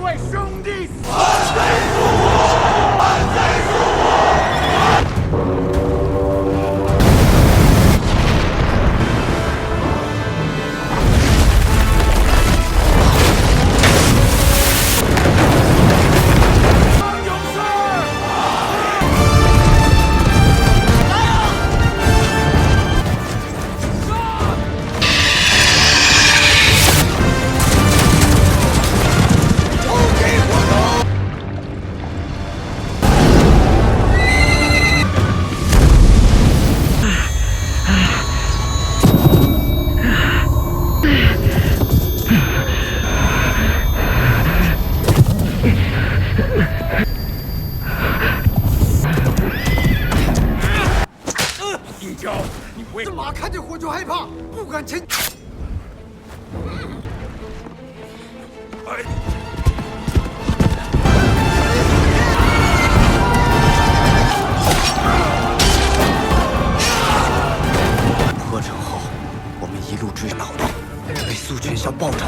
为兄弟死！万岁复活！万岁复活！ 殷郊，你为这马看见火就害怕，不敢前。破城后，我们一路追脑袋，为苏群小报仇。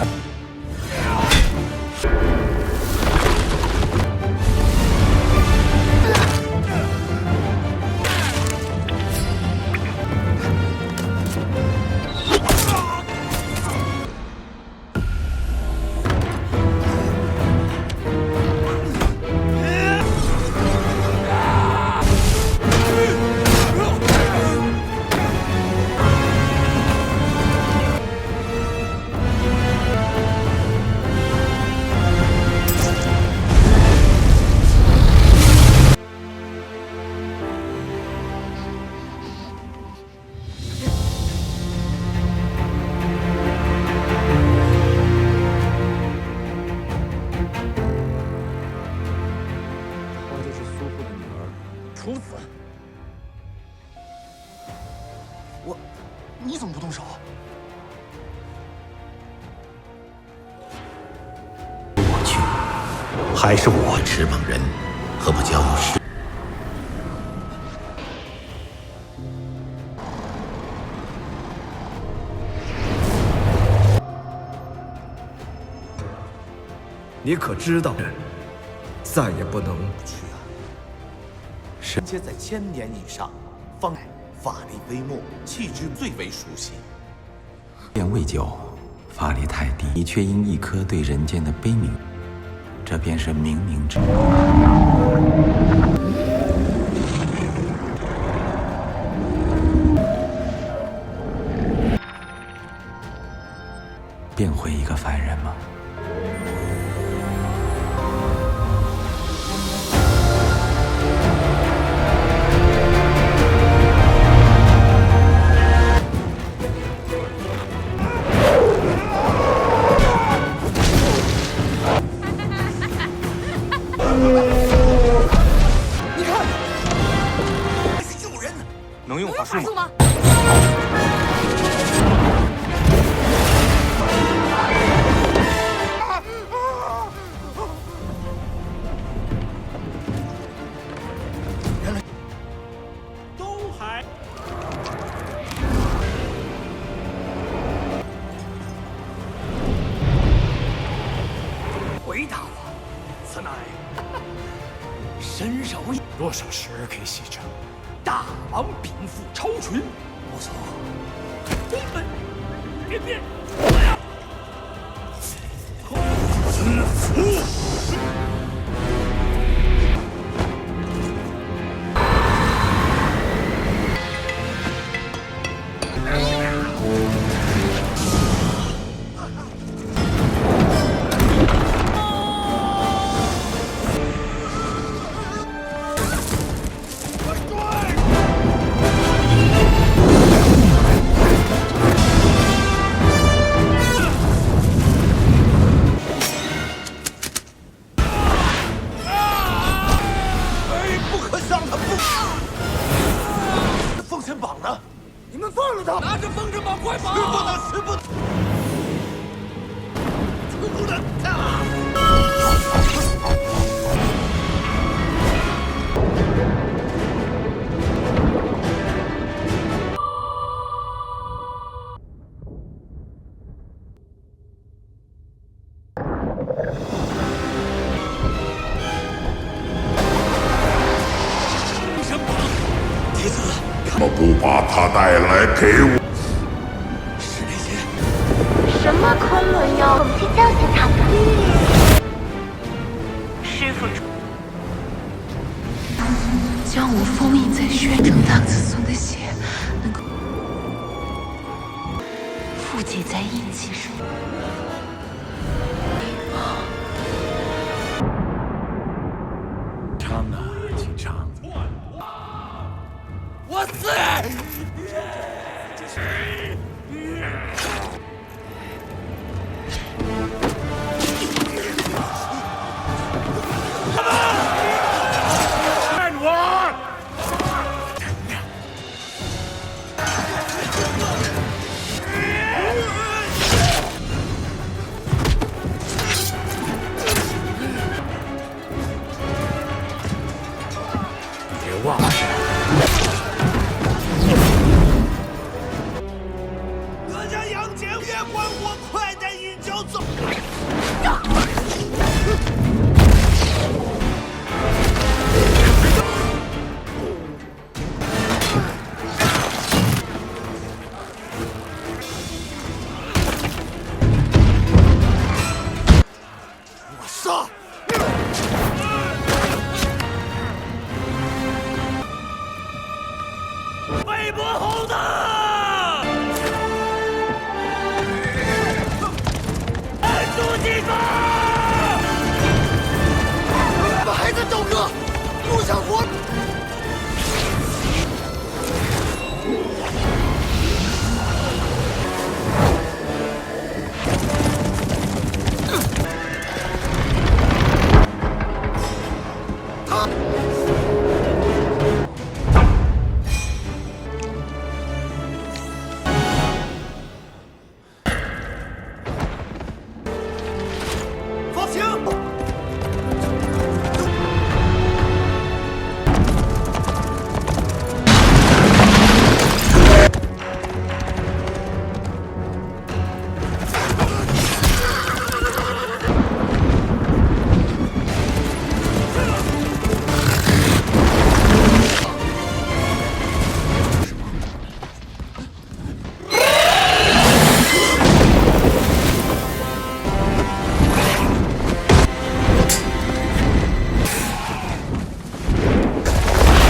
处死！你怎么不动手？我去，还是我翅膀人，何不交由师？你可知道，再也不能去啊！人皆在1000年以上，方法力微末，气质最为熟悉。便未久，法力太低，你却因一颗对人间的悲悯，这便是冥冥之。变回一个凡人吗？ 能用法术吗？都还回答我，此乃身手多少时可以洗成？ 大王禀赋超群，不错。变！子服。把他带来给我。是那些什么空轮哟？我们去教训他们。师傅，将我封印在宣城大子孙的血，能够附记在印记上。唱啊，请唱。我死！看我！别忘了，各家杨戬，别管我，快带尹九走！我杀！魏博侯的！按住计方！你们还在找哥？陆小国！放行！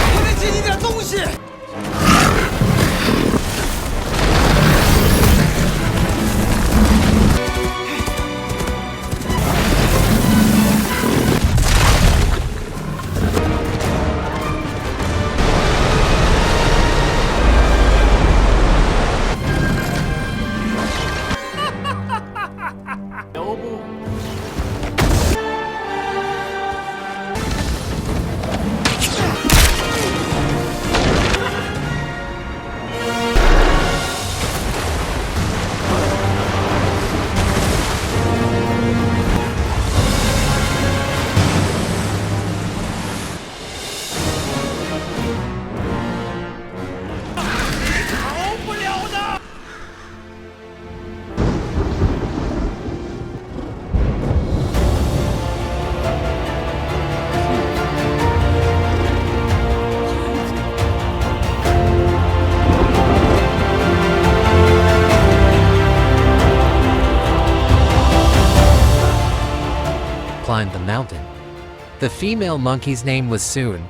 我得借你点东西。留步。逃不了的。Climbed the mountain. The female monkey's name was Soon,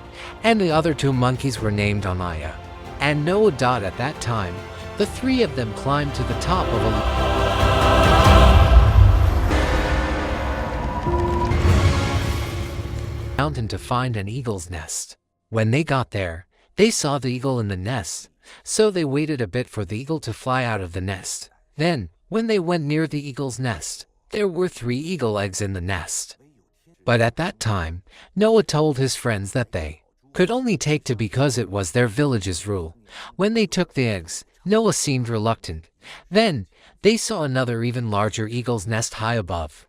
and the other two monkeys were named Anaya and Noah. At that time, the three of them climbed to the top of a mountain to find an eagle's nest. When they got there, they saw the eagle in the nest, so they waited a bit for the eagle to fly out of the nest. Then, when they went near the eagle's nest, there were 3 eagle eggs in the nest. But at that time, Noah told his friends that they could only take 2 because it was their village's rule. When they took the eggs, Noah seemed reluctant. Then, they saw another even larger eagle's nest high above.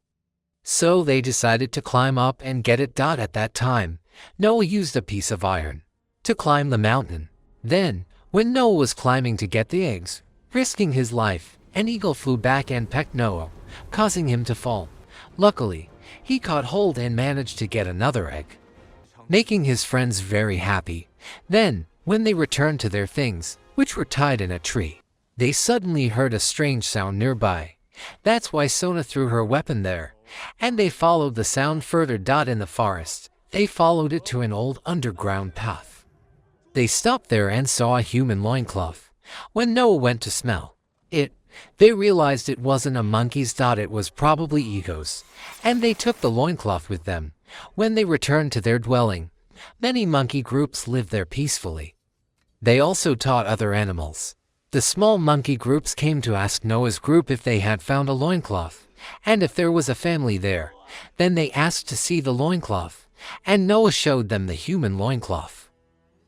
So they decided to climb up and get it. At that time, Noah used a piece of iron to climb the mountain. Then, when Noah was climbing to get the eggs, risking his life, an eagle flew back and pecked Noah, causing him to fall. Luckily, he caught hold and managed to get another egg, making his friends very happy. Then, when they returned to their things, which were tied in a tree. They suddenly heard a strange sound nearby. That's why Sona threw her weapon there, and they followed the sound further. In the forest, they followed it to an old underground path. They stopped there and saw a human loincloth. When Noah went to smell it, they realized it wasn't a monkey's. It was probably ego's, and they took the loincloth with them. When they returned to their dwelling, many monkey groups lived there peacefully. They also taught other animals. The small monkey groups came to ask Noah's group if they had found a loincloth, and if there was a family there. Then they asked to see the loincloth, and Noah showed them the human loincloth.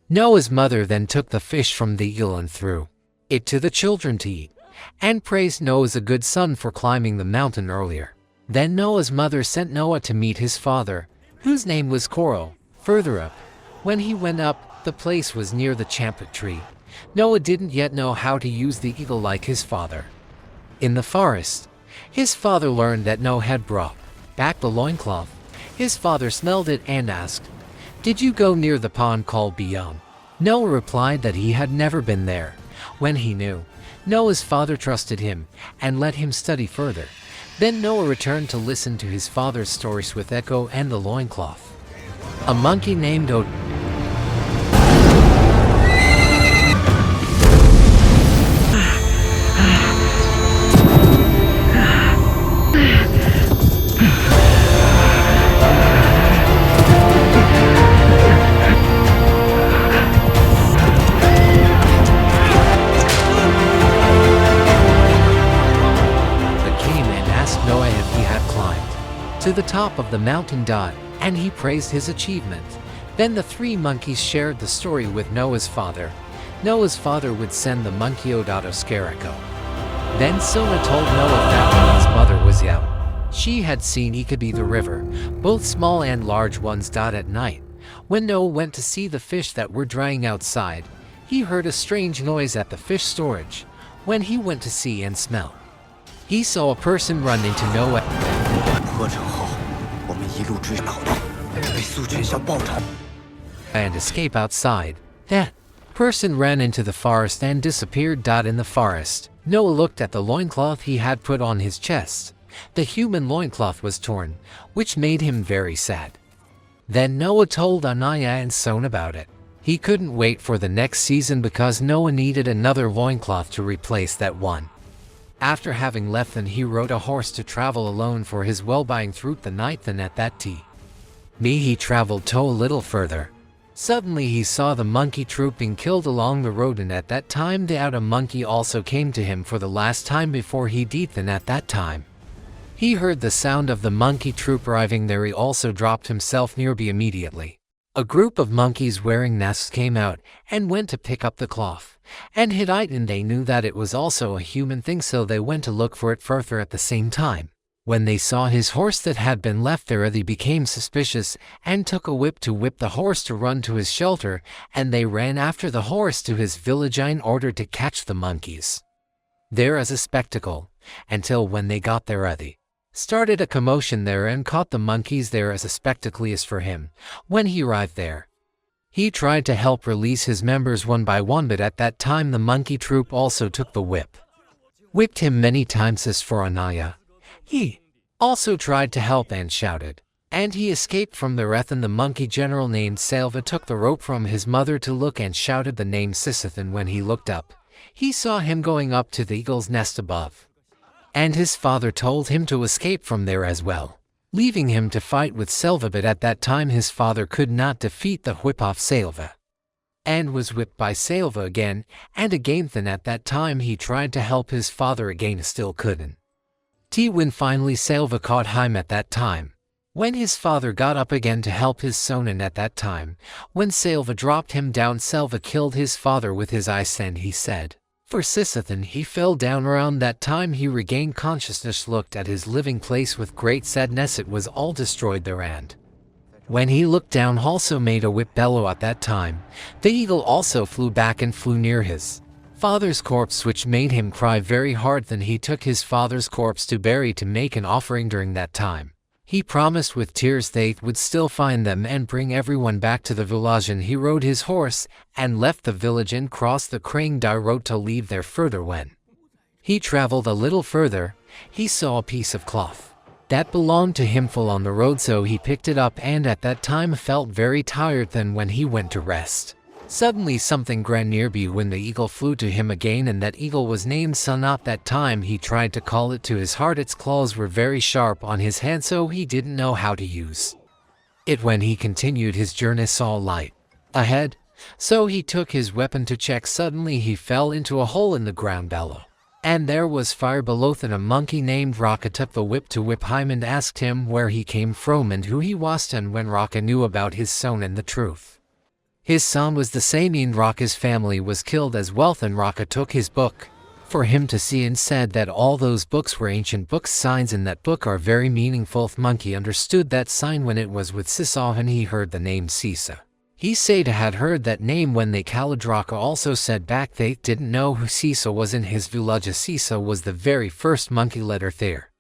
Noah's mother then took the fish from the eagle and threw it to the children to eat, and praised Noah as a good son for climbing the mountain earlier. Then Noah's mother sent Noah to meet his father, whose name was Koro, further up. When he went up, the place was near the champa tree. Noah didn't yet know how to use the eagle like his father. In the forest, his father learned that Noah had brought back the loincloth. His father smelled it and asked, "Did you go near the pond called Beyond?" Noah replied that he had never been there. When he knew, Noah's father trusted him and let him study further. Then Noah returned to listen to his father's stories with Echo and the loincloth. A monkey named Od to the top of the mountain, and he praised his achievement. Then the three monkeys shared the story with Noah's father. Noah's father would send the monkey Odato Scareko. Then Sona told Noah that when his mother was out, she had seen Ikabi the river, both small and large ones. At night, when Noah went to see the fish that were drying outside, he heard a strange noise at the fish storage. When he went to see and smell, he saw a person run into Noah and escape outside. That person ran into the forest and disappeared. In the forest, Noah looked at the loincloth he had put on his chest. The human loincloth was torn, which made him very sad. Then Noah told Anaya and Son about it. He couldn't wait for the next season because Noah needed another loincloth to replace that one. After having left them, he rode a horse to travel alone for his well-being through the night. Then at that he traveled to a little further. Suddenly he saw the monkey troop being killed along the road, and at that time the outer monkey also came to him for the last time before he died. Then at that time he heard the sound of the monkey troop arriving there. He also dropped himself nearby immediately. A group of monkeys wearing nests came out and went to pick up the cloth and hid it, and they knew that it was also a human thing, so they went to look for it further at the same time. When they saw his horse that had been left there, they became suspicious and took a whip to whip the horse to run to his shelter, and they ran after the horse to his village in order to catch the monkeys there as a spectacle, until when they got there they started a commotion there and caught the monkeys there as a spectacle as for him. When he arrived there, he tried to help release his members one by one, but at that time the monkey troop also took the whipped him many times. As for Anaya, he also tried to help and shouted, and he escaped from the wrath. And the monkey general named Salva took the rope from his mother to look and shouted the name Sisith, and when he looked up, he saw him going up to the eagle's nest above. And his father told him to escape from there as well, leaving him to fight with Selva. But at that time his father could not defeat the whip off Selva, and was whipped by Selva again and again. Then at that time he tried to help his father again, still couldn't. When finally Selva caught him at that time, when his father got up again to help his son, and at that time, when Selva dropped him down, Selva killed his father with his ice, and he said, for Sisathan he fell down. Around that time he regained consciousness, looked at his living place with great sadness. It was all destroyed there, and when he looked down also made a whip bellow. At that time the eagle also flew back and flew near his father's corpse, which made him cry very hard. Then he took his father's corpse to bury to make an offering. During that time He promised with tears they would still find them and bring everyone back to the village, and he rode his horse and left the village and crossed the King Zhou road to leave there further. When he traveled a little further, he saw a piece of cloth that belonged to him full on the road, so he picked it up and at that time felt very tired. Then when he went to rest, suddenly something grand nearby when the eagle flew to him again, and that eagle was named Sun. At that time he tried to call it to his heart. Its claws were very sharp on his hand, so he didn't know how to use it. When he continued his journey, saw light ahead, so he took his weapon to check. Suddenly he fell into a hole in the ground below, and there was fire below. Then a monkey named Raqqa took the whip to whip him and asked him where he came from and who he was. And when Raqqa knew about his son and the truth, his son was the same in Raqqa's family was killed as well. Then Raqqa took his book for him to see and said that all those books were ancient books. Signs in that book are very meaningful. The monkey understood that sign when it was with Sisa and he heard the name Sisa. He said had heard that name when they called. Raqqa also said back they didn't know who Sisa was in his village. Sisa was the very first monkey leader there,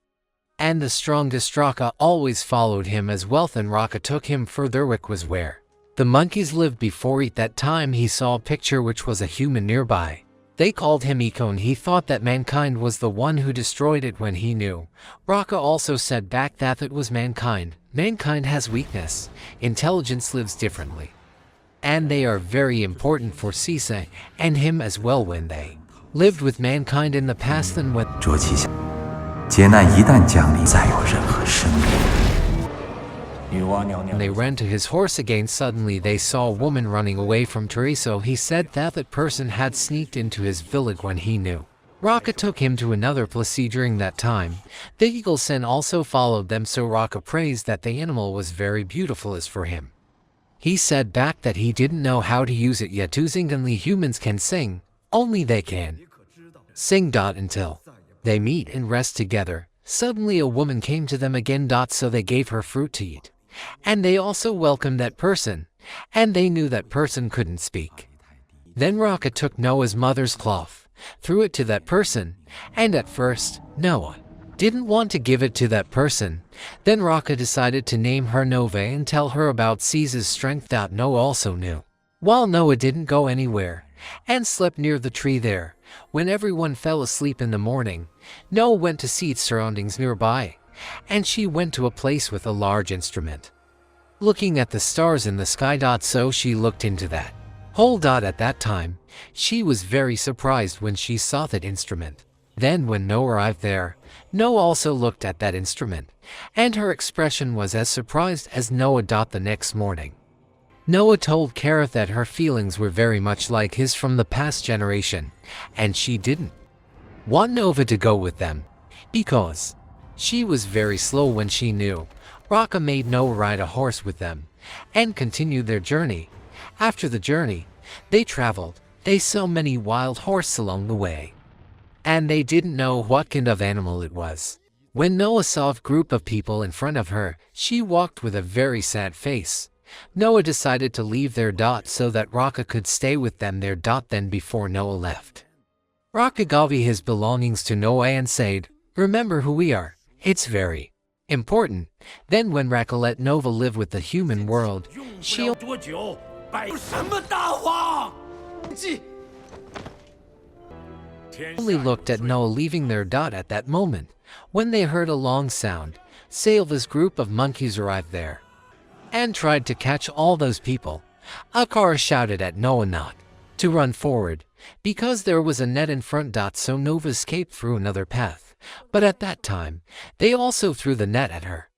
and the strongest. Raqqa always followed him as well. Then Raqqa took him further, which was where the monkeys lived before. At that time he saw a picture which was a human nearby. They called him Iko, and he thought that mankind was the one who destroyed it. When he knew, Raqqa also said back that it was mankind. Mankind has weakness, intelligence lives differently, and they are very important for Sisa and him as well. When they lived with mankind in the past, then when 捉其下，劫难一旦降临，再有任何生命。 they ran to his horse again. Suddenly they saw a woman running away from Teresa. He said that that person had sneaked into his village. When he knew, Raqqa took him to another place. During that time, the eagle Sen also followed them, so Raqqa praised that the animal was very beautiful as for him. He said back that he didn't know how to use it yet. Using only humans can sing, only they can sing. Until they meet and rest together. Suddenly a woman came to them again. So they gave her fruit to eat, and they also welcomed that person, and they knew that person couldn't speak. Then Raqqa took Noah's mother's cloth, threw it to that person, and at first, Noah didn't want to give it to that person. Then Raqqa decided to name her Nova and tell her about Caesar's strength. Noah also knew. While Noah didn't go anywhere and slept near the tree there, when everyone fell asleep in the morning, Noah went to see its surroundings nearby, and she went to a place with a large instrument, looking at the stars in the sky. So she looked into that hole. At that time, she was very surprised when she saw that instrument. Then when Noah arrived there, Noah also looked at that instrument, and her expression was as surprised as Noah. The next morning, Noah told Kareth that her feelings were very much like his from the past generation, and she didn't want Nova to go with them because she was very slow. When she knew, Raqqa made Noah ride a horse with them and continued their journey. After the journey, they traveled. They saw many wild horses along the way, and they didn't know what kind of animal it was. When Noah saw a group of people in front of her, she walked with a very sad face. Noah decided to leave there. So that Raqqa could stay with them there. Then before Noah left, Raqqa gave his belongings to Noah and said, "Remember who we are. It's very important." Then when Raqqa let Noah live with the human world, she only looked at Noah leaving there. At that moment, when they heard a long sound, Salva's group of monkeys arrived there and tried to catch all those people. Akara shouted at Noah not to run forward because there was a net in front. So Nova escaped through another path, but at that time, they also threw the net at her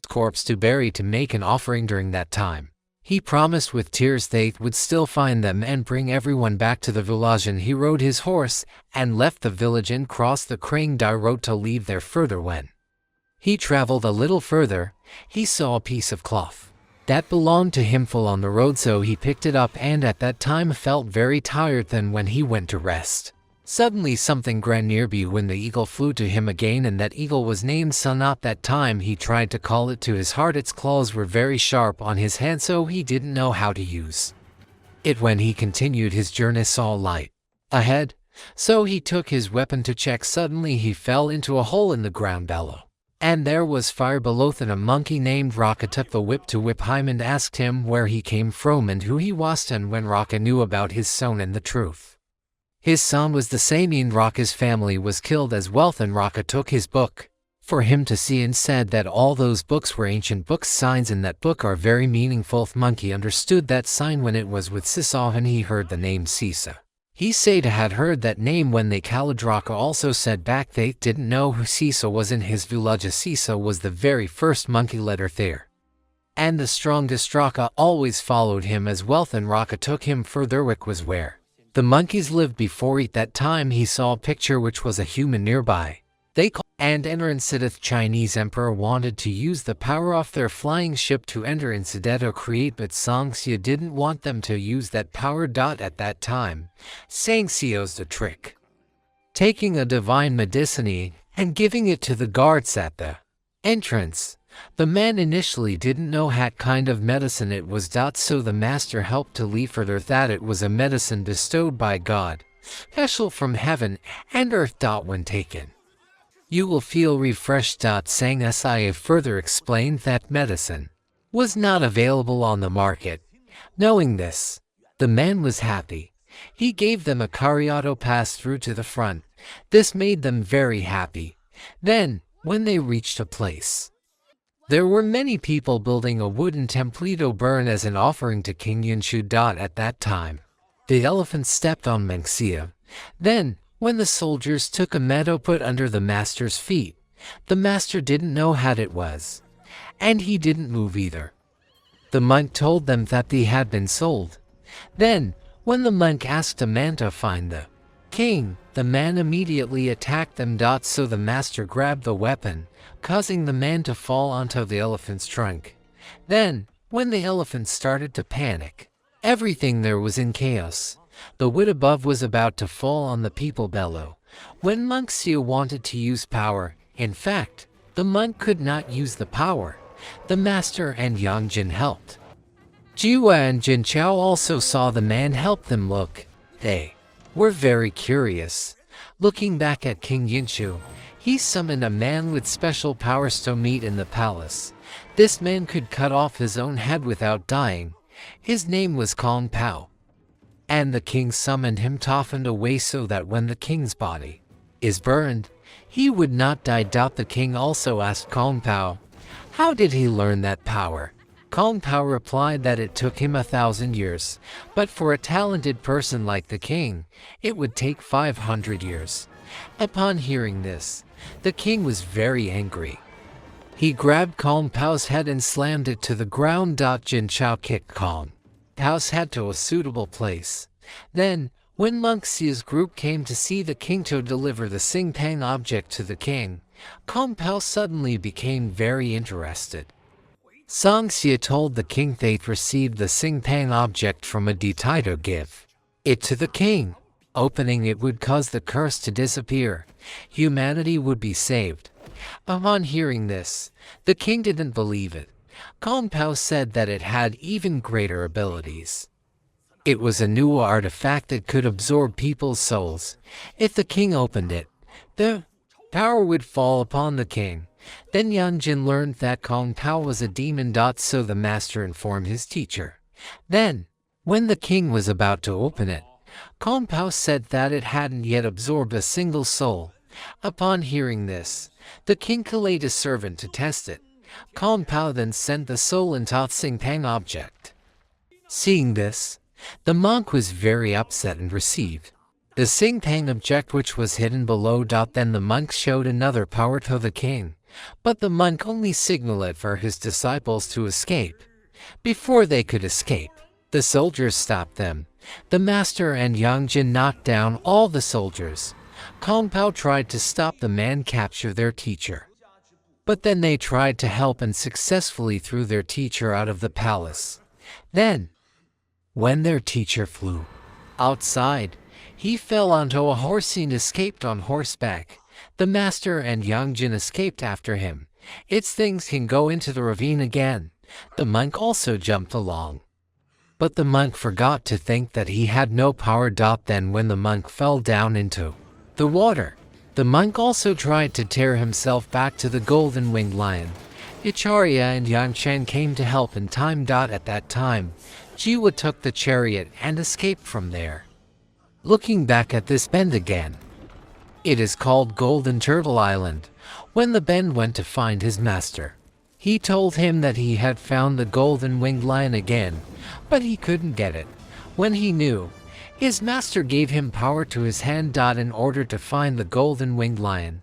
corpse to bury to make an offering. During that time, he promised with tears they would still find them and bring everyone back to the village, and he rode his horse and left the village and crossed the King Zhou road to leave there further. When he traveled a little further, he saw a piece of cloth that belonged to him full on the road, so he picked it up and at that time felt very tired. Then when he went to rest, suddenly something grand nearby when the eagle flew to him again, and that eagle was named Sun. At that time he tried to call it to his heart. Its claws were very sharp on his hand, so he didn't know how to use it. When he continued his journey, saw light ahead, so he took his weapon to check. Suddenly he fell into a hole in the ground below, And there was fire below, and a monkey named Raqqa took the whip to whip him and asked him where he came from and who he was. And when Raqqa knew about his son and the truth, his son was the same, and Raqqa's family was killed as well. And Raqqa took his book for him to see and said that all those books were ancient books, signs in that book are very meaningful. The monkey understood that sign when it was with Sisa and he heard the name Sisa. He said had heard that name when they called. Raqqa also said back they didn't know who Sisa was in his village. Sisa was the very first monkey leader there, and the strongest. Raqqa always followed him as well, and Raqqa took him further. Wick was where the monkeys lived before. At that time he saw a picture which was a human nearby. They called and enter inside. The Chinese emperor wanted to use the power of their flying ship to enter inside or create, but Sangxia didn't want them to use that power. At that time, Sangxia's the trick, taking a divine medicine and giving it to the guards at the entrance. The man initially didn't know what kind of medicine it was. So the master helped to lead further that it was a medicine bestowed by God, special from heaven and earth. When taken, you will feel refreshed. Sangxia further explained that medicine was not available on the market. Knowing this, the man was happy. He gave them a Cariato pass through to the front. This made them very happy. Then, when they reached a place, there were many people building a wooden templito burn as an offering to King Yincha. At that time, the elephant stepped on Mengxia. Then, when the soldiers took a meadow put under the master's feet, the master didn't know how it was, and he didn't move either. The monk told them that they had been sold. Then, when the monk asked a man to find the king, the man immediately attacked them. So the master grabbed the weapon, causing the man to fall onto the elephant's trunk. Then, when the elephant started to panic, everything there was in chaos. The wood above was about to fall on the people below. When Mengxia wanted to use power, in fact, the monk could not use the power. The master and Yangjin helped. Jiwa and Jinchao also saw the man help them. Look, they were very curious. Looking back at King Yincha, he summoned a man with special powers to meet in the palace. This man could cut off his own head without dying. His name was Kong Pao. And the king summoned him toughened away so that when the king's body is burned, he would not die. The king also asked Kong Pao, how did he learn that power? Kong Pao replied that it took him 1,000 years, but for a talented person like the king, it would take 500 years. Upon hearing this, the king was very angry. He grabbed Kong Pao's head and slammed it to the ground. Jin Chao kicked Kong Pao's head to a suitable place. Then, when Mengxia's group came to see the king to deliver the Xingtang object to the king, Kong Pao suddenly became very interested. Sangxia told the king they'd received the Xingtang object from a deity to give it to the king. Opening it would cause the curse to disappear. Humanity would be saved. Upon hearing this, the king didn't believe it. Kong Pao said that it had even greater abilities. It was a new artifact that could absorb people's souls. If the king opened it, the power would fall upon the king. Then Yanjin learned that Kong Pao was a demon. So the master informed his teacher. Then, when the king was about to open it, Kong Pao said that it hadn't yet absorbed a single soul. Upon hearing this, the king collated a servant to test it. Kong Pao then sent the soul into the Xingtang object. Seeing this, the monk was very upset and received the Xingtang object which was hidden below. Then the monk showed another power to the king, but the monk only signaled it for his disciples to escape. Before they could escape, the soldiers stopped them. The master and Yangjin knocked down all the soldiers. Kong Pao tried to stop the man capture their teacher, but then they tried to help and successfully threw their teacher out of the palace. Then, when their teacher flew outside, he fell onto a horse and escaped on horseback. The master and Yangjin escaped after him. Its things can go into the ravine again. The monk also jumped along. But the monk forgot to think that he had no power. Then when the monk fell down into the water, The monk also tried to tear himself back to the golden winged lion. Acharya and Yangchen came to help in time. At that time, Jiwa took the chariot and escaped from there. Looking back at this bend again, it is called Golden Turtle Island. When the bend went to find his master, he told him that he had found the golden winged lion again, but he couldn't get it. When he knew, his master gave him power to his hand. In order to find the golden winged lion,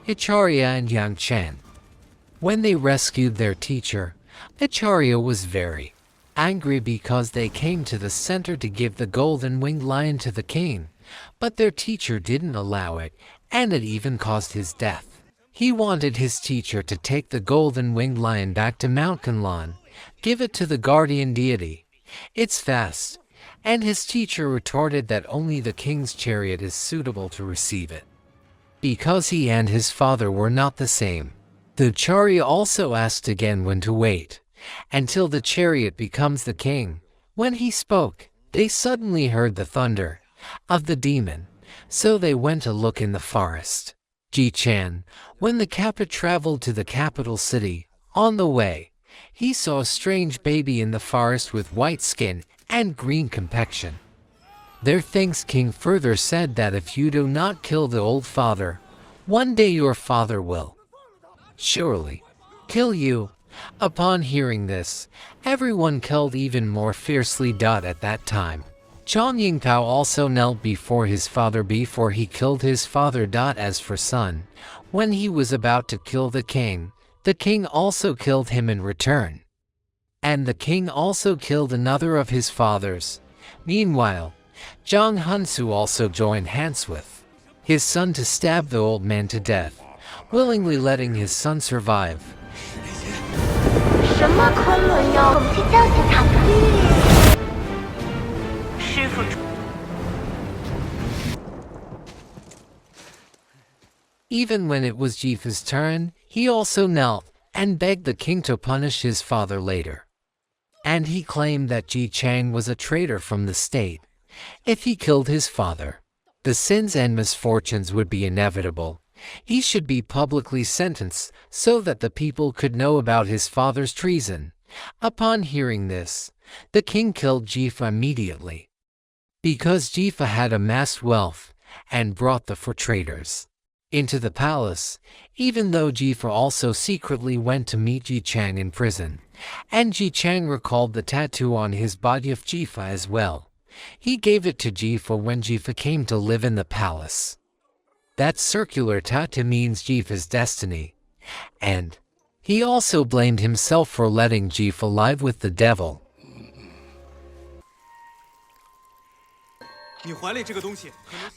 Acharya and Yangchen. When they rescued their teacher, Acharya was very angry because they came to the center to give the golden winged lion to the king, but their teacher didn't allow it, and it even caused his death. He wanted his teacher to take the golden winged lion back to Mount Kunlun, give it to the guardian deity. It's fast. And his teacher retorted that only the king's chariot is suitable to receive it, because he and his father were not the same. The Acharya also asked again when to wait until the chariot becomes the king. When he spoke, they suddenly heard the thunder of the demon, so they went to look in the forest. Jichan, when the kappa traveled to the capital city, on the way, he saw a strange baby in the forest with white skin and green complexion. Their thanks king further said that if you do not kill the old father, one day your father will surely kill you. Upon hearing this, everyone killed even more fiercely. At that time, Zhang Yingtao also knelt before his father before he killed his father. As for son, when he was about to kill the king also killed him in return. And the king also killed another of his fathers. Meanwhile, Zhang Hunsu also joined hands with his son to stab the old man to death, willingly letting his son survive. 什么昆仑哟？我们去教训他们。师傅。 Even when it was Jifa's turn, he also knelt and begged the king to punish his father later. And he claimed that Ji Chang was a traitor from the state. If he killed his father, the sins and misfortunes would be inevitable. He should be publicly sentenced so that the people could know about his father's treason. Upon hearing this, the king killed Jifa immediately, because Jifa had amassed wealth and brought the four traitors into the palace, even though Jifa also secretly went to meet Ji Chang in prison. And Ji Chang recalled the tattoo on his body of Jifa as well. He gave it to Jifa when Jifa came to live in the palace. That circular tattoo means Jifa's destiny. And he also blamed himself for letting Jifa live with the devil.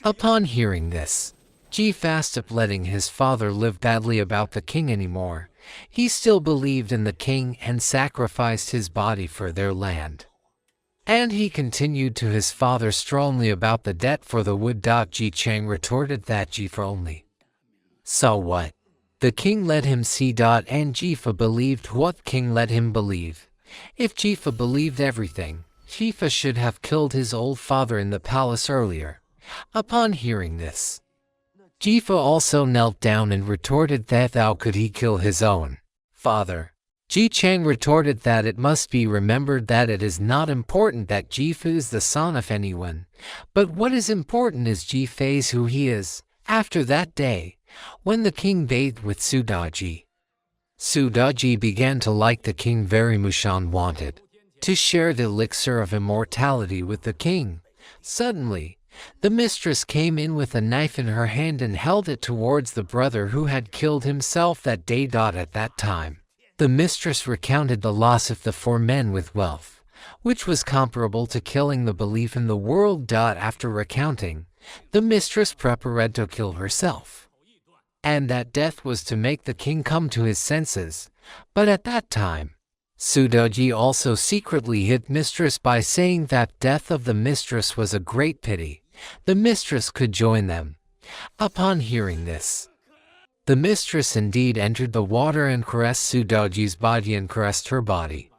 Upon hearing this, Jifa stopped letting his father live badly about the king anymore. He still believed in the king and sacrificed his body for their land. And he continued to his father strongly about the debt for the wood. Ji Chang retorted that Jifa only saw what the king let him see. And Jifa believed what king let him believe. If Jifa believed everything, Jifa should have killed his old father in the palace earlier. Upon hearing this, Jifa also knelt down and retorted that how could he kill his own father. Ji Chang retorted that it must be remembered that it is not important that Jifa is the son of anyone, but what is important is Jifa is who he is. After that day, when the king bathed with Sudaji, Sudaji began to like the king very much and wanted to share the elixir of immortality with the king. Suddenly, the mistress came in with a knife in her hand and held it towards the brother who had killed himself that day. At that time, the mistress recounted the loss of the four men with wealth, which was comparable to killing the belief in the world. After recounting, the mistress prepared to kill herself, and that death was to make the king come to his senses. But at that time, Sudaji also secretly hit mistress by saying that death of the mistress was a great pity. The mistress could join them. Upon hearing this, the mistress indeed entered the water and caressed Sudaji's body and caressed her body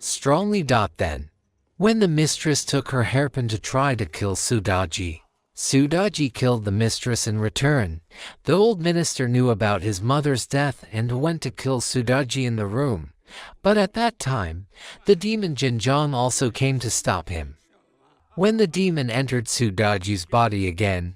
strongly. Then, when the mistress took her hairpin to try to kill Sudaji, Sudaji killed the mistress in return. The old minister knew about his mother's death and went to kill Sudaji in the room. But at that time, the demon Jinjiang also came to stop him. When the demon entered Sudaji's body again,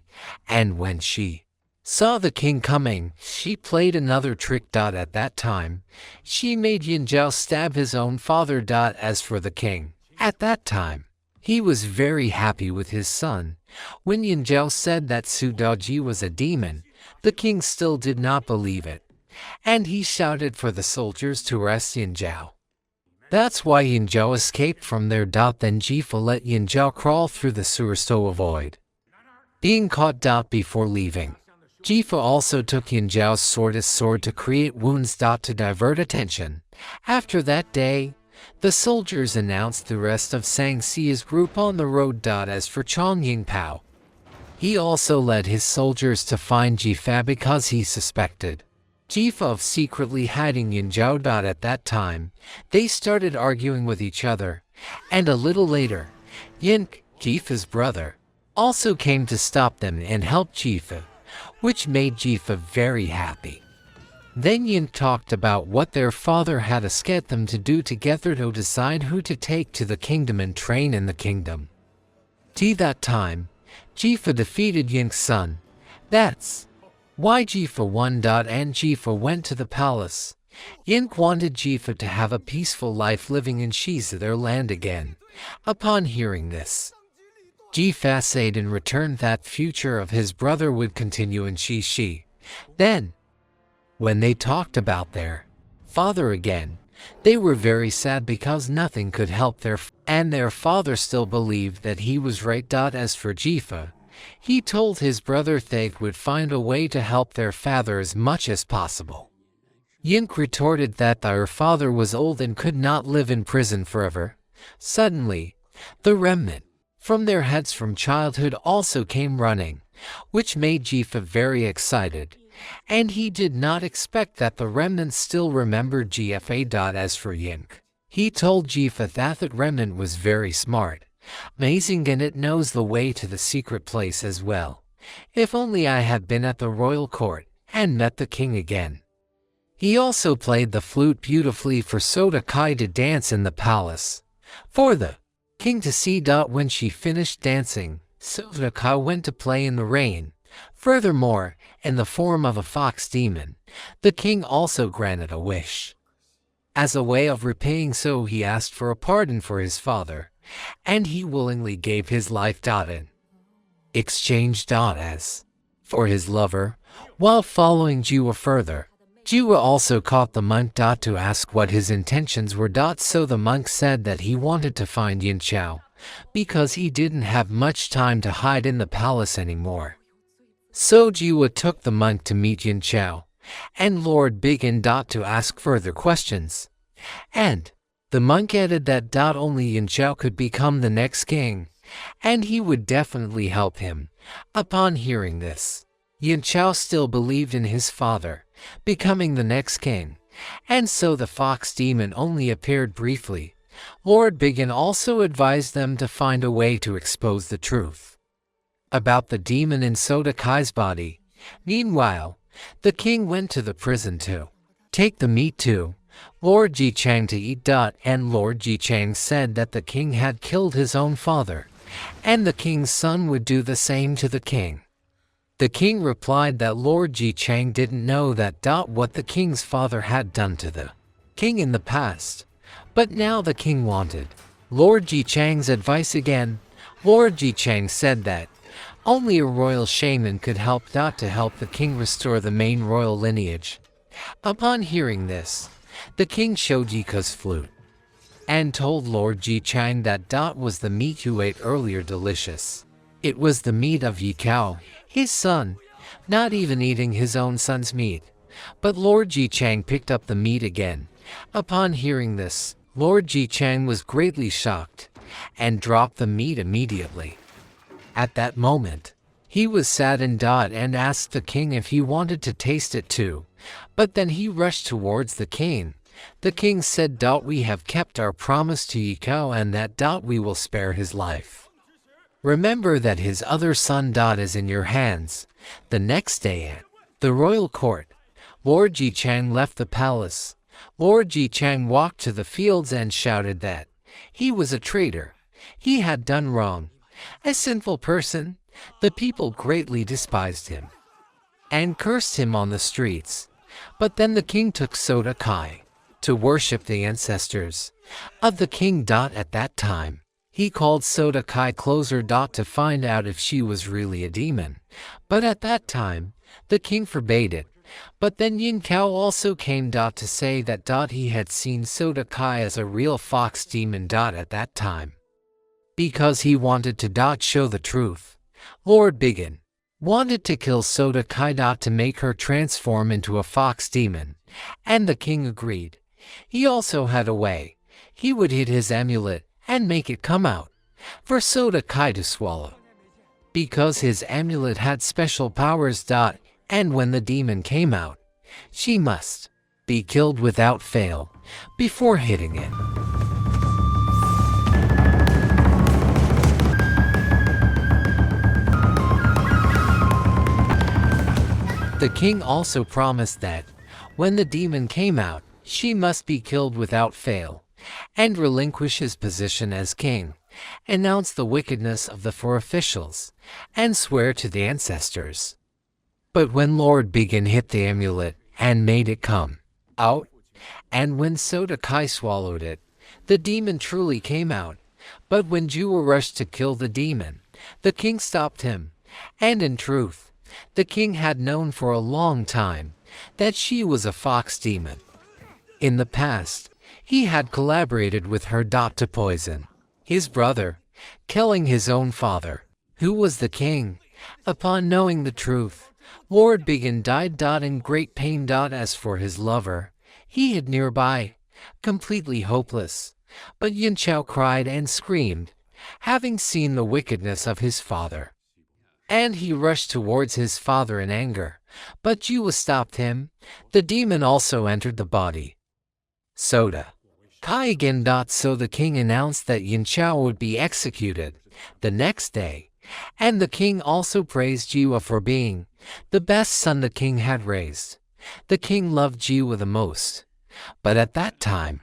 and when she saw the king coming, she played another trick. At that time, she made Yincha stab his own father. As for the king, at that time, he was very happy with his son. When Yincha said that Sudaji was a demon, the king still did not believe it, and he shouted for the soldiers to arrest Yincha. That's why Yincha escaped from there. Then Jifa let Yincha crawl through the sewers to avoid being caught. Before leaving, Jifa also took Yincha's sword to create wounds. To divert attention. After that day, the soldiers announced the rest of Sang Xi's group on the road. As for Chong Yingpao, he also led his soldiers to find Jifa because he suspected Jifa of secretly hiding Yincha. At that time, they started arguing with each other, and a little later, Yinch, Jifa's brother, also came to stop them and help Jifa, which made Jifa very happy. Then Yinch talked about what their father had asked them to do together to decide who to take to the kingdom and train in the kingdom. That time, Jifa defeated Yinch's son. That's why Jifa won. And Jifa went to the palace. Yinch wanted Jifa to have a peaceful life living in Shiza, their land again. Upon hearing this, Jifa said in return that future of his brother would continue in Shishi. Then, when they talked about their father again, they were very sad because nothing could help their father still believed that he was right. As for Jifa, he told his brother they would find a way to help their father as much as possible. Yinch retorted that their father was old and could not live in prison forever. Suddenly, the remnant from their heads from childhood also came running, which made Jifa very excited, and he did not expect that the remnant still remembered Jifa. As for Yinch, he told Jifa that the remnant was very smart, amazing, and it knows the way to the secret place as well. If only I had been at the royal court and met the king again. He also played the flute beautifully for Soda Kai to dance in the palace, for the king to see. When she finished dancing, Soda Kai went to play in the rain. Furthermore, in the form of a fox demon, the king also granted a wish. As a way of repaying, so he asked for a pardon for his father, and he willingly gave his life in exchange as for his lover. While following Jiwa further, Jiwa also caught the monk to ask what his intentions were. So the monk said that he wanted to find Yincha because he didn't have much time to hide in the palace anymore. So Jiwa took the monk to meet Yincha, and Lord began to ask further questions. And the monk added that only Yincha could become the next king, and he would definitely help him. Upon hearing this, Yincha still believed in his father becoming the next king, and so the fox demon only appeared briefly. Lord Biggin also advised them to find a way to expose the truth about the demon in Soda Kai's body. Meanwhile, the king went to the prison to take the meat to Lord Ji Chang to eat. And Lord Ji Chang said that the king had killed his own father, and the king's son would do the same to the king. The king replied that Lord Ji Chang didn't know that what the king's father had done to the king in the past, but now the king wanted Lord Ji Chang's advice again. Lord Ji Chang said that only a royal shaman could help to help the king restore the main royal lineage. Upon hearing this, the king showed Yika's flute and told Lord Ji Chang that was the meat you ate earlier delicious. It was the meat of Yikao, his son, not even eating his own son's meat. But Lord Ji Chang picked up the meat again. Upon hearing this, Lord Ji Chang was greatly shocked and dropped the meat immediately. At that moment, he was saddened and asked the king if he wanted to taste it too, but then he rushed towards the king. The king said, "We have kept our promise to Yikao and that we will spare his life." Remember that his other son is in your hands. The next day at the royal court, Lord Yichang left the palace. Lord Yichang walked to the fields and shouted that he was a traitor. He had done wrong. A sinful person. The people greatly despised him and cursed him on the streets. But then the king took Soda Kai to worship the ancestors of the king. At that time, he called Soda Kai closer. To find out if she was really a demon. But at that time, the king forbade it. But then Yincha also came. To say that he had seen Soda Kai as a real fox demon. At that time, because he wanted to show the truth. Lord Biggin wanted to kill Soda Kai to make her transform into a fox demon, and the king agreed. He also had a way. He would hit his amulet and make it come out for Soda Kai to swallow. Because his amulet had special powers. And when the demon came out, she must be killed without fail before hitting it. The king also promised that when the demon came out, she must be killed without fail, and relinquish his position as king, announce the wickedness of the four officials, and swear to the ancestors. But when Lord Biggin hit the amulet and made it come out, and when Soda Kai swallowed it, the demon truly came out. But when Zhou rushed to kill the demon, the king stopped him, and in truth, the king had known for a long time that she was a fox demon. In the past, he had collaborated with her to poison his brother, killing his own father, who was the king. Upon knowing the truth, Lord Biggin died. In great pain. As for his lover, he hid nearby, completely hopeless. But Yincha cried and screamed, having seen the wickedness of his father. And he rushed towards his father in anger, but Zhou stopped him. The demon also entered the body. Soda Kai again. So the king announced that Yincha would be executed the next day, and the king also praised Zhou for being the best son the king had raised. The king loved Zhou the most, but at that time,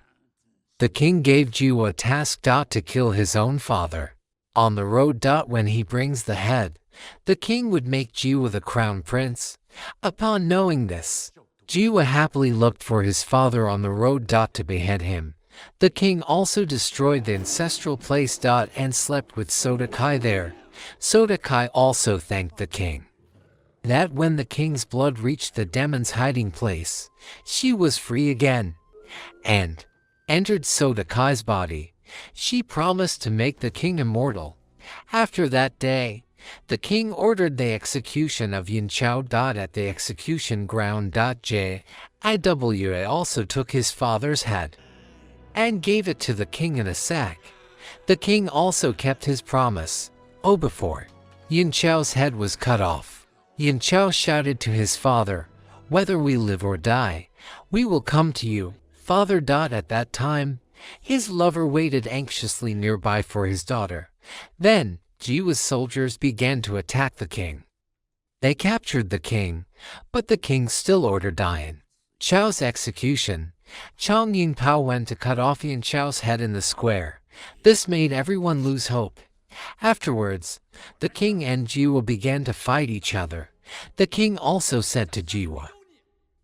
the king gave Zhou a task. To kill his own father. On the road. When he brings the head, the king would make Zhou the crown prince. Upon knowing this, Zhou happily looked for his father on the road. To behead him. The king also destroyed the ancestral place. And slept with Soda Kai there. Soda Kai also thanked the king that when the king's blood reached the demon's hiding place, she was free again, and entered Soda Kai's body. She promised to make the king immortal. After that day, the king ordered the execution of Yincha. At the execution ground. Jiwa also took his father's head and gave it to the king in a sack. The king also kept his promise. Before Yincha's head was cut off, Yincha shouted to his father, "Whether we live or die, we will come to you, father." At that time, his lover waited anxiously nearby for his daughter. Then, Jiwa's soldiers began to attack the king. They captured the king, but the king still ordered Yincha's execution. Chang Yinpao went to cut off Yincha's head in the square. This made everyone lose hope. Afterwards, the king and Jiwa began to fight each other. The king also said to Jiwa,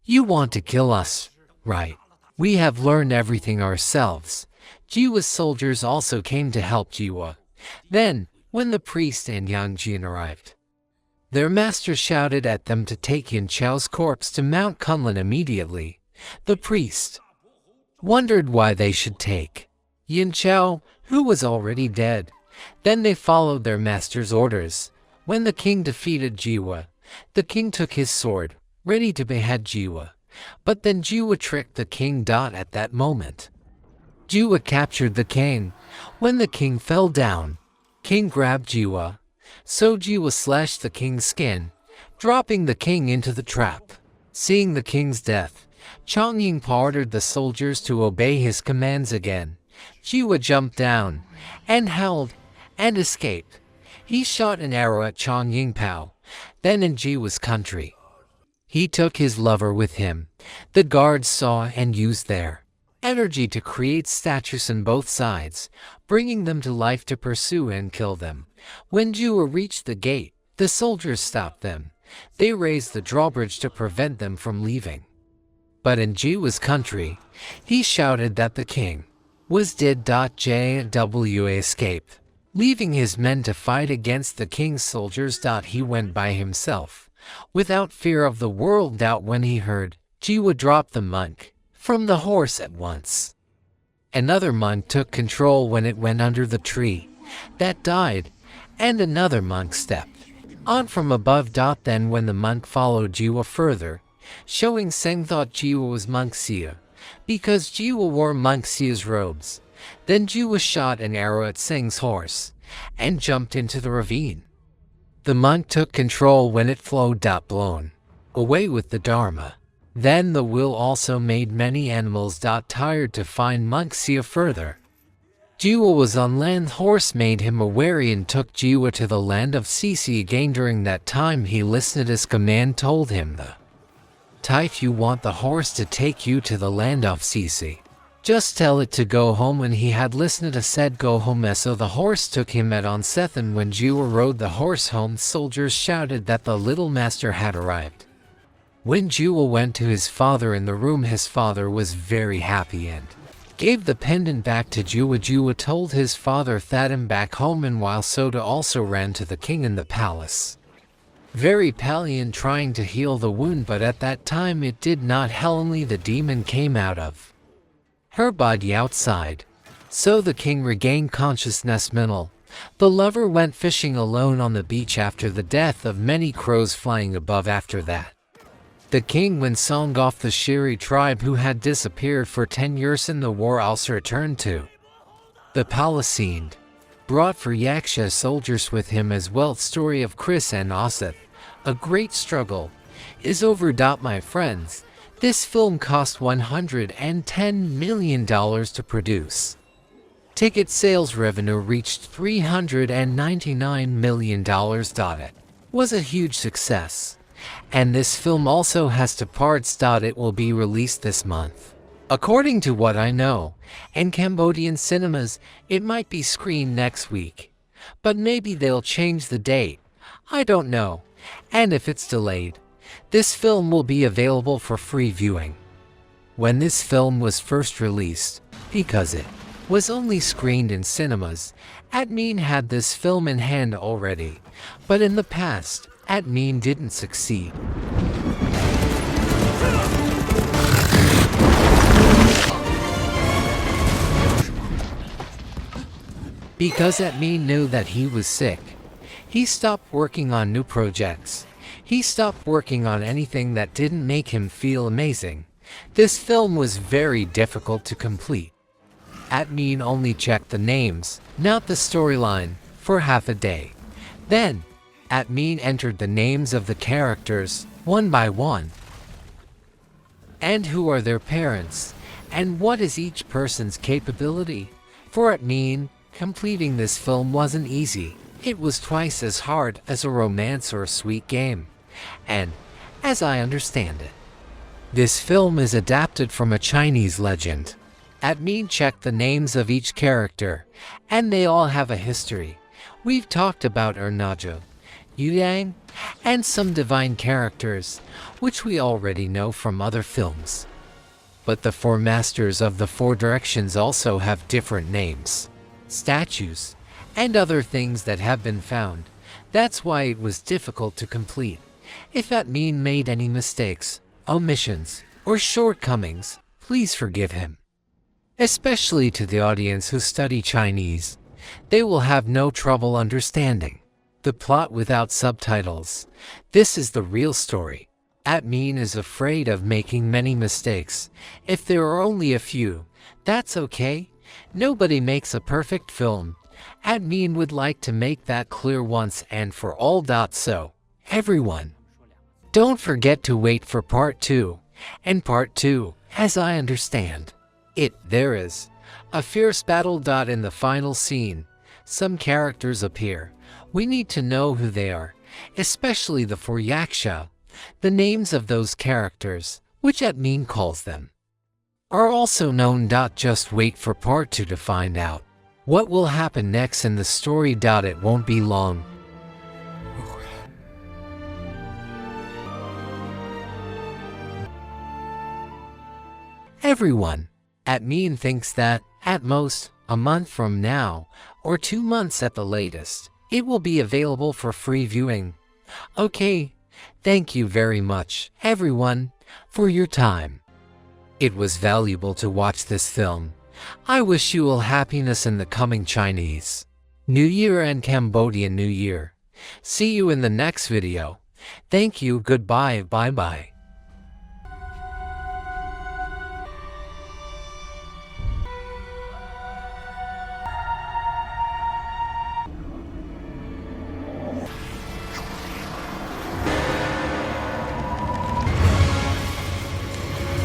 "You want to kill us, right? We have learned everything ourselves." Jiwa's soldiers also came to help Jiwa. Then, when the priest and Yang Jin arrived, their master shouted at them to take Yincha's corpse to Mount Kunlun immediately. The priest wondered why they should take Yincha, who was already dead. Then they followed their master's orders. When the king defeated Jiwa, the king took his sword, ready to behead Jiwa. But then Jiwa tricked the king. At that moment, Jiwa captured the king. When the king fell down, king grabbed Jiwa. So Jiwa slashed the king's skin, dropping the king into the trap. Seeing the king's death, Chang Yinpa ordered the soldiers to obey his commands again. Jiwa jumped down and howled and escaped. He shot an arrow at Chong Yingpao, then in Jiwa's country. He took his lover with him. The guards saw and used their energy to create statues on both sides, bringing them to life to pursue and kill them. When Jiwa reached the gate, the soldiers stopped them. They raised the drawbridge to prevent them from leaving. But in Jiwa's country, he shouted that the king was dead. Jwa escaped, leaving his men to fight against the king's soldiers. He went by himself, without fear of the world. When he heard Jiwa drop the monk from the horse at once, another monk took control when it went under the tree that died, and another monk stepped on from above. Then when the monk followed Jiwa further, showing Seng thought Jiwa was Monk Xia, because Jiwa wore Monk Xia's robes. Then Jiwa shot an arrow at Seng's horse, and jumped into the ravine. The monk took control when it flowed. Blown away with the Dharma. Then the will also made many animals. Tired to find Monk Xia further. Jiwa was on land. Horse made him a wary and took Jiwa to the land of Sisi again. During that time he listened. His command told him the if you want the horse to take you to the land of Sisi, just tell it to go home. When he had listened to said go home, so the horse took him at onset. And when Jiwa rode the horse home, soldiers shouted that the little master had arrived. When Jiwa went to his father in the room, his father was very happy and gave the pendant back to Jiwa. Jiwa told his father that him back home, and while Soda also ran to the king in the palace, very palian, trying to heal the wound, but at that time it did not help. Only the demon came out of her body outside. So the king regained consciousness. Minal, the lover, went fishing alone on the beach after the death of many crows flying above. After that, the king went song off the Shiri tribe who had disappeared for 10 years in the war, also returned to the palace and brought for Yaksha soldiers with him as well. Story of Chris and Oseth. A great struggle is over. My friends, this film cost $110 million to produce. Ticket sales revenue reached $399 million. It was a huge success. And this film also has two parts. It will be released this month, according to what I know. In Cambodian cinemas, it might be screened next week, but maybe they'll change the date. I don't know. And if it's delayed, this film will be available for free viewing. When this film was first released, because it was only screened in cinemas, Atmin had this film in hand already. But in the past, Atmin didn't succeed. Because Atmin knew that he was sick, he stopped working on new projects. He stopped working on anything that didn't make him feel amazing. This film was very difficult to complete. Atmin only checked the names, not the storyline, for half a day. Then, Atmin entered the names of the characters, one by one. And who are their parents, and what is each person's capability? For Atmin, completing this film wasn't easy. It was twice as hard as a romance or a sweet game. And, as I understand it, this film is adapted from a Chinese legend. Atmin checked the names of each character, and they all have a history. We've talked about Ernajo, Yuyang, and some divine characters, which we already know from other films. But the four masters of the four directions also have different names, statues, and other things that have been found. That's why it was difficult to complete. If Atmin made any mistakes, omissions, or shortcomings, please forgive him. Especially to the audience who study Chinese, they will have no trouble understanding the plot without subtitles. This is the real story. Atmin is afraid of making many mistakes. If there are only a few, that's okay. Nobody makes a perfect film. Atmin would like to make that clear once and for all. So, everyone, don't forget to wait for part 2. And part 2, as I understand it, there is a fierce battle. In the final scene, some characters appear. We need to know who they are, especially the four Yaksha. The names of those characters, which admin calls them, are also known. Just wait for part 2 to find out what will happen next in the story. It won't be long. Everyone, admin thinks that, at most, a month from now, or 2 months at the latest, it will be available for free viewing. Okay, thank you very much, everyone, for your time. It was valuable to watch this film. I wish you all happiness in the coming Chinese New Year and Cambodian New Year. See you in the next video. Thank you, goodbye, bye-bye.